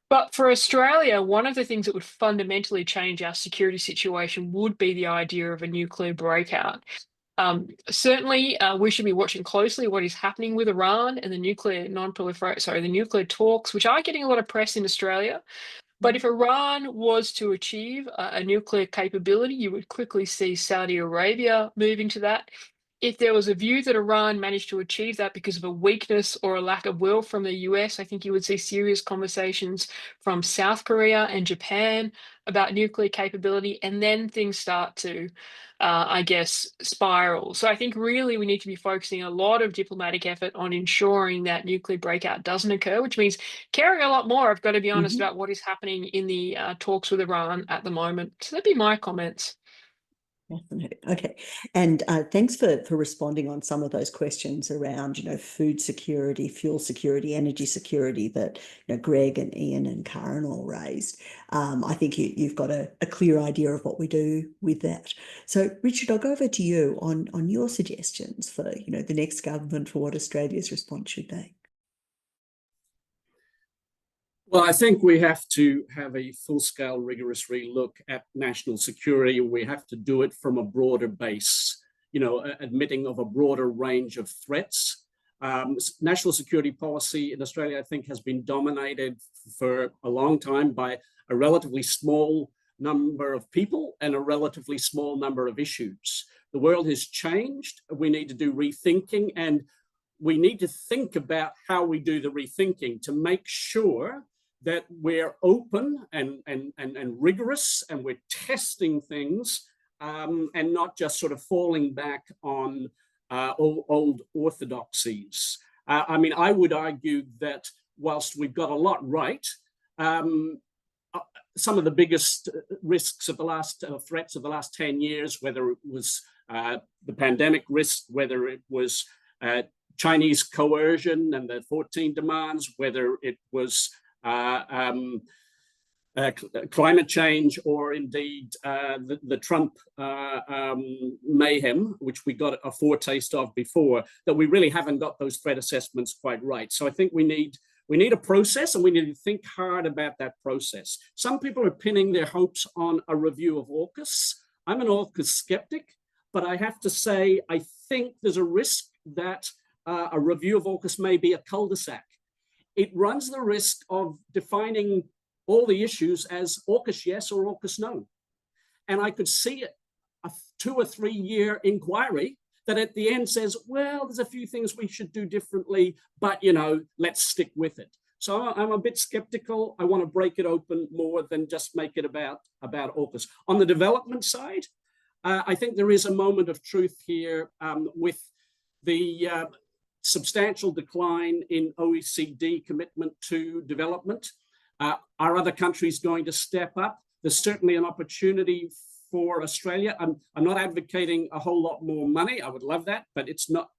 But for Australia, one of the things that would fundamentally change our security situation would be the idea of a nuclear breakout. Certainly, we should be watching closely what is happening with Iran and the nuclear the nuclear talks, which are getting a lot of press in Australia. But if Iran was to achieve a nuclear capability, you would quickly see Saudi Arabia moving to that. If there was a view that Iran managed to achieve that because of a weakness or a lack of will from the US, I think you would see serious conversations from South Korea and Japan about nuclear capability, and then things start to, spiral. So I think really we need to be focusing a lot of diplomatic effort on ensuring that nuclear breakout doesn't occur, which means caring a lot more, I've got to be honest, about what is happening in the talks with Iran at the moment. So that'd be my comments. Fascinating. Okay, and thanks for responding on some of those questions around, food security, fuel security, energy security that Greg and Ian and Karen all raised. I think you've got a clear idea of what we do with that. So, Richard, I'll go over to you on your suggestions for the next government for what Australia's response should be. Well, I think we have to have a full-scale, rigorous relook at national security. We have to do it from a broader base, admitting of a broader range of threats. National security policy in Australia, I think, has been dominated for a long time by a relatively small number of people and a relatively small number of issues. The world has changed. We need to do rethinking, and we need to think about how we do the rethinking to make sure that we're open and rigorous, and we're testing things and not just sort of falling back on old orthodoxies. I would argue that whilst we've got a lot right, some of the biggest risks of the last threats of the last 10 years, whether it was the pandemic risk, whether it was Chinese coercion and the 14 demands, whether it was climate change, or indeed the Trump mayhem, which we got a foretaste of before, that we really haven't got those threat assessments quite right. So I think we need a process, and we need to think hard about that process. Some people are pinning their hopes on a review of AUKUS. I'm an AUKUS skeptic, but I have to say I think there's a risk that a review of AUKUS may be a cul-de-sac. It runs the risk of defining all the issues as AUKUS yes or AUKUS no. And I could see a 2 or 3 year inquiry that at the end says, well, there's a few things we should do differently, but, let's stick with it. So I'm a bit skeptical. I want to break it open more than just make it about AUKUS. On the development side, I think there is a moment of truth here with the substantial decline in OECD commitment to development. Are other countries going to step up? There's certainly an opportunity for Australia. I'm not advocating a whole lot more money. I would love that, but it's not,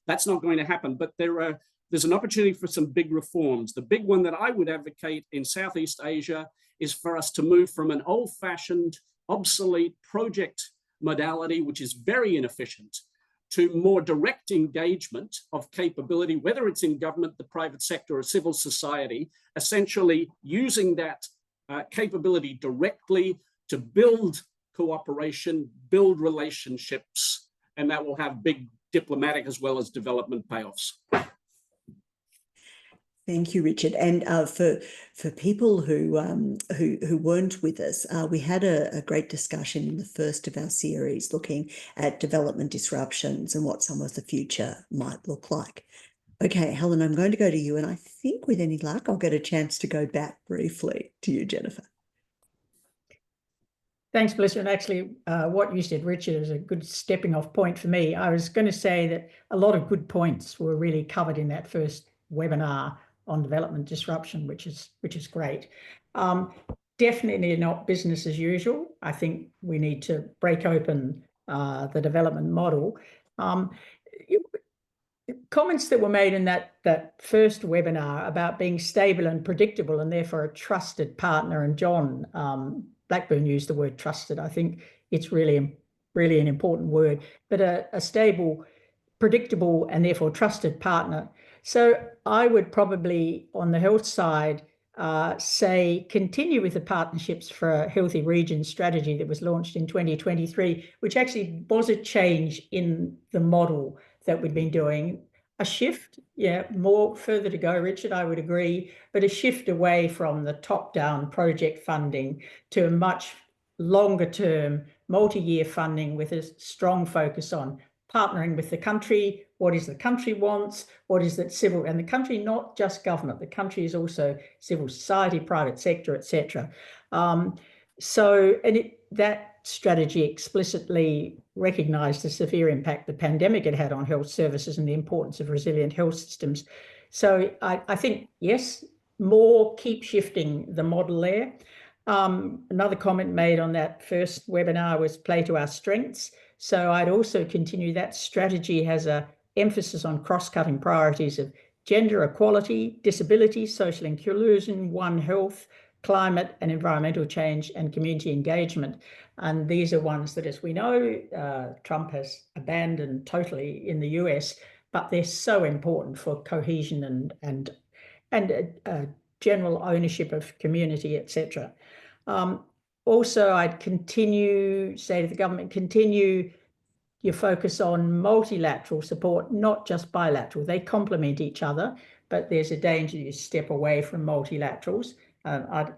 that's not going to happen. But there's an opportunity for some big reforms. The big one that I would advocate in Southeast Asia is for us to move from an old-fashioned, obsolete project modality, which is very inefficient, to more direct engagement of capability, whether it's in government, the private sector, or civil society, essentially using that capability directly to build cooperation, build relationships, and that will have big diplomatic as well as development payoffs. Thank you, Richard. And for people who weren't with us, we had a great discussion in the first of our series looking at development disruptions and what some of the future might look like. Okay, Helen, I'm going to go to you, and I think with any luck, I'll get a chance to go back briefly to you, Jennifer. Thanks, Melissa. And actually, what you said, Richard, is a good stepping off point for me. I was going to say that a lot of good points were really covered in that first webinar on development disruption, which is great. Definitely not business as usual. I think we need to break open the development model. Comments that were made in that first webinar about being stable and predictable and therefore a trusted partner, and John Blackburn used the word trusted. I think it's really an important word, but a stable, predictable, and therefore trusted partner. So I would probably, on the health side, say continue with the Partnerships for a Healthy Region strategy that was launched in 2023, which actually was a change in the model that we'd been doing. A shift, more further to go, Richard, I would agree, but a shift away from the top-down project funding to a much longer-term, multi-year funding with a strong focus on partnering with the country. What is the country wants? What is that civil, and the country, not just government, the country is also civil society, private sector, etc. That strategy explicitly recognised the severe impact the pandemic had had on health services and the importance of resilient health systems. So I think, yes, keep shifting the model there. Another comment made on that first webinar was play to our strengths. So I'd also continue that strategy has an emphasis on cross-cutting priorities of gender equality, disability, social inclusion, One Health, climate and environmental change, and community engagement. And these are ones that, as we know, Trump has abandoned totally in the US, but they're so important for cohesion and general ownership of community, etc. Also, I'd say to the government, continue your focus on multilateral support, not just bilateral. They complement each other, but there's a danger you step away from multilaterals. I'd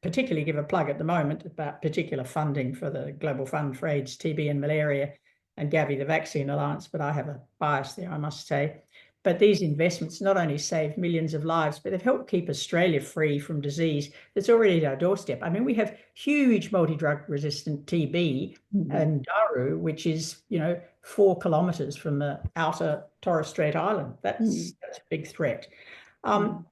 particularly give a plug at the moment about particular funding for the Global Fund for AIDS, TB and Malaria, and Gavi, the Vaccine Alliance, but I have a bias there, I must say. But these investments not only save millions of lives, but they've helped keep Australia free from disease that's already at our doorstep. I mean, we have huge multi-drug resistant TB and Daru, which is, 4 kilometres from the outer Torres Strait Island. That's a big threat. I'm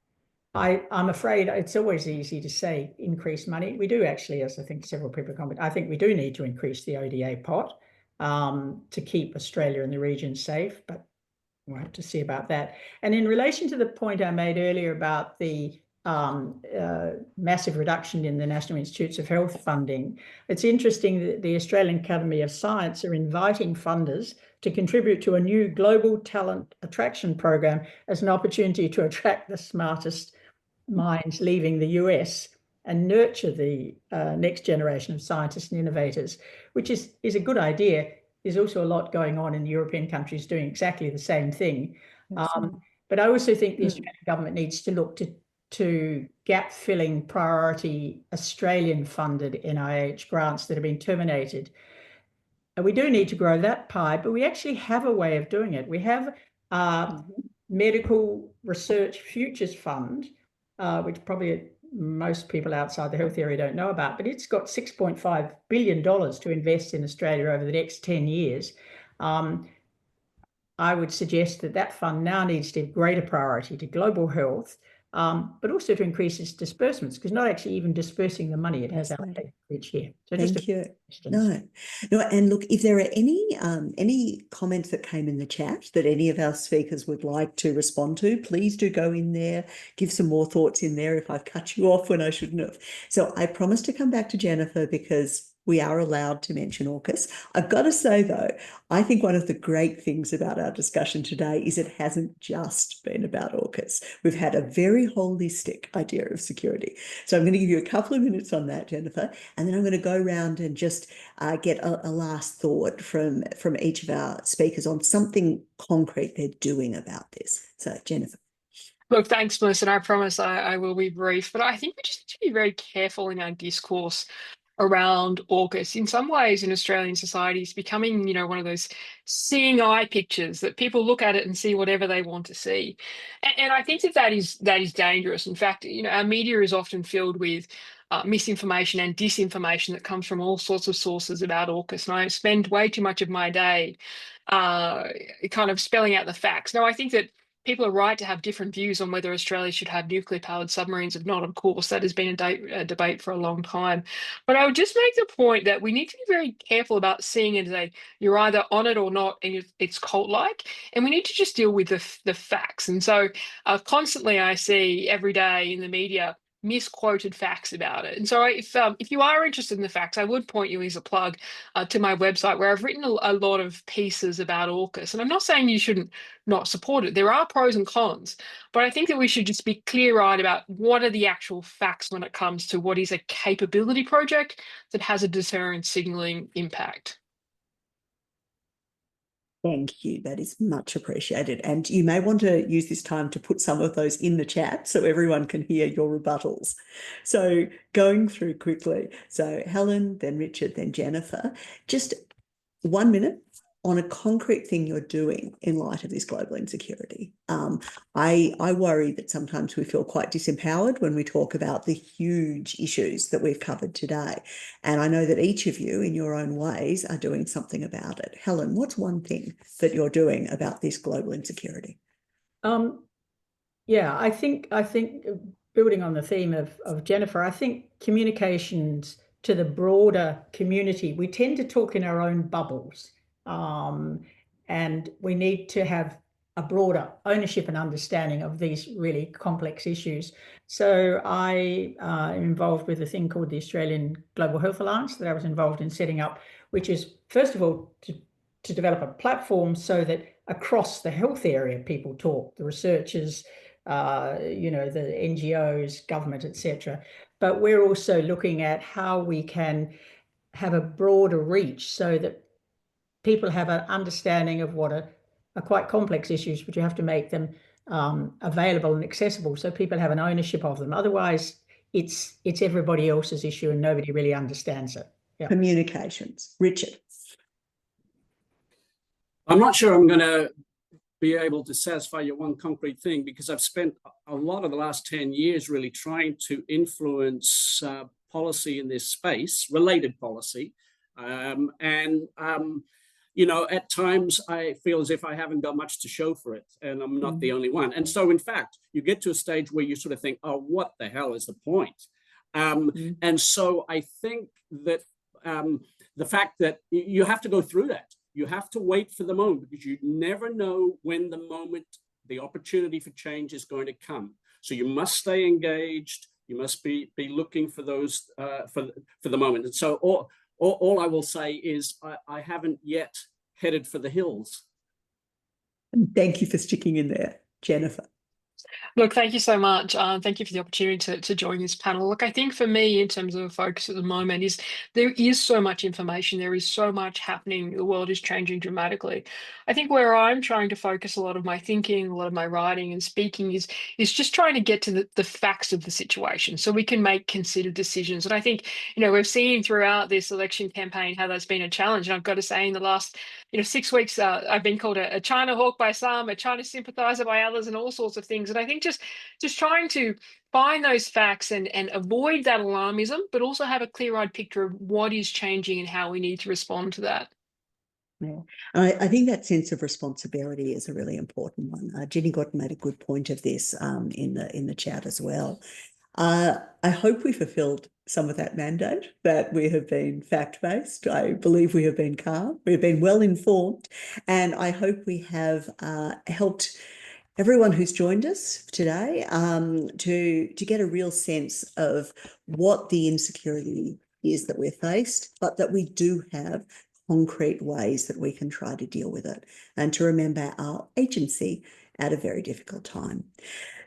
afraid it's always easy to say increase money. We do actually, as I think several people comment, I think we do need to increase the ODA pot to keep Australia and the region safe, but we'll have to see about that. And in relation to the point I made earlier about the massive reduction in the National Institutes of Health funding, it's interesting that the Australian Academy of Science are inviting funders to contribute to a new global talent attraction program as an opportunity to attract the smartest minds leaving the US and nurture the next generation of scientists and innovators, which is a good idea. There's also a lot going on in the European countries doing exactly the same thing. But I also think the Australian government needs to look to gap-filling priority Australian-funded NIH grants that have been terminated. And we do need to grow that pie, but we actually have a way of doing it. We have Medical Research Futures Fund, which probably most people outside the health area don't know about, but it's got $6.5 billion to invest in Australia over the next 10 years. I would suggest that fund now needs to give greater priority to global health, but also to increase its disbursements, because not actually even dispersing the money it has allocated each year. So Thank you. No, and look, if there are any comments that came in the chat that any of our speakers would like to respond to, please do go in there, give some more thoughts in there if I've cut you off when I shouldn't have. So I promise to come back to Jennifer because we are allowed to mention AUKUS. I've got to say, though, I think one of the great things about our discussion today is it hasn't just been about AUKUS. We've had a very holistic idea of security. So I'm going to give you a couple of minutes on that, Jennifer, and then I'm going to go around and just get a last thought from each of our speakers on something concrete they're doing about this. So, Jennifer. Look, thanks, Melissa. And I promise I will be brief, but I think we just need to be very careful in our discourse around AUKUS. In some ways, in Australian society, it's becoming, one of those seeing eye pictures that people look at it and see whatever they want to see. And I think that is dangerous. In fact, our media is often filled with misinformation and disinformation that comes from all sorts of sources about AUKUS. And I spend way too much of my day kind of spelling out the facts. Now, I think that people are right to have different views on whether Australia should have nuclear-powered submarines. If not, of course, that has been a debate for a long time. But I would just make the point that we need to be very careful about seeing it as you're either on it or not, and it's cult-like. And we need to just deal with the facts. And so constantly I see every day in the media misquoted facts about it. And so if you are interested in the facts, I would point you as a plug to my website, where I've written a lot of pieces about AUKUS. And I'm not saying you shouldn't not support it. There are pros and cons, but I think that we should just be clear-eyed about what are the actual facts when it comes to what is a capability project that has a deterrent signalling impact. Thank you. That is much appreciated. And you may want to use this time to put some of those in the chat so everyone can hear your rebuttals. So going through quickly. So Helen, then Richard, then Jennifer. Just 1 minute on a concrete thing you're doing in light of this global insecurity. I worry that sometimes we feel quite disempowered when we talk about the huge issues that we've covered today. And I know that each of you in your own ways are doing something about it. Helen, what's one thing that you're doing about this global insecurity? Yeah, I think building on the theme of Jennifer, I think communications to the broader community, we tend to talk in our own bubbles. And we need to have a broader ownership and understanding of these really complex issues. So I am involved with a thing called the Australian Global Health Alliance that I was involved in setting up, which is, first of all, to develop a platform so that across the health area people talk, the researchers, the NGOs, government, etc. But we're also looking at how we can have a broader reach so that people have an understanding of what are quite complex issues, but you have to make them available and accessible so people have an ownership of them. Otherwise, it's everybody else's issue and nobody really understands it. Yeah. Communications. Richard. I'm not sure I'm going to be able to satisfy your one concrete thing, because I've spent a lot of the last 10 years really trying to influence policy in this space, related policy. At times I feel as if I haven't got much to show for it, and I'm not the only one. And so, in fact, you get to a stage where you sort of think, oh, what the hell is the point? And so I think that the fact that you have to go through that, you have to wait for the moment, because you never know when the opportunity for change is going to come. So you must stay engaged. You must be looking for those for the moment. And so all I will say is I haven't yet headed for the hills. Thank you for sticking in there, Jennifer. Look, thank you so much. Thank you for the opportunity to join this panel. Look, I think for me, in terms of a focus at the moment, is there is so much information, there is so much happening, the world is changing dramatically. I think where I'm trying to focus a lot of my thinking, a lot of my writing and speaking is just trying to get to the facts of the situation so we can make considered decisions. And I think, we've seen throughout this election campaign how that's been a challenge. And I've got to say, in the last 6 weeks, I've been called a China hawk by some, a China sympathizer by others, and all sorts of things. And I think just trying to find those facts and avoid that alarmism, but also have a clear-eyed picture of what is changing and how we need to respond to that. Yeah, and I think that sense of responsibility is a really important one. Jenny Gordon made a good point of this in the chat as well. I hope we fulfilled some of that mandate, that we have been fact-based. I believe we have been calm, we've been well informed, and I hope we have helped everyone who's joined us today to get a real sense of what the insecurity is that we're faced, but that we do have concrete ways that we can try to deal with it, and to remember our agency at a very difficult time.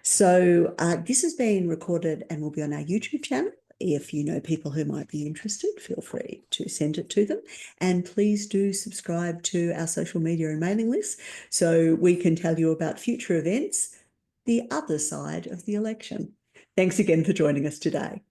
So this has been recorded and will be on our YouTube channel. If you know people who might be interested, feel free to send it to them. And please do subscribe to our social media and mailing lists so we can tell you about future events, the other side of the election. Thanks again for joining us today.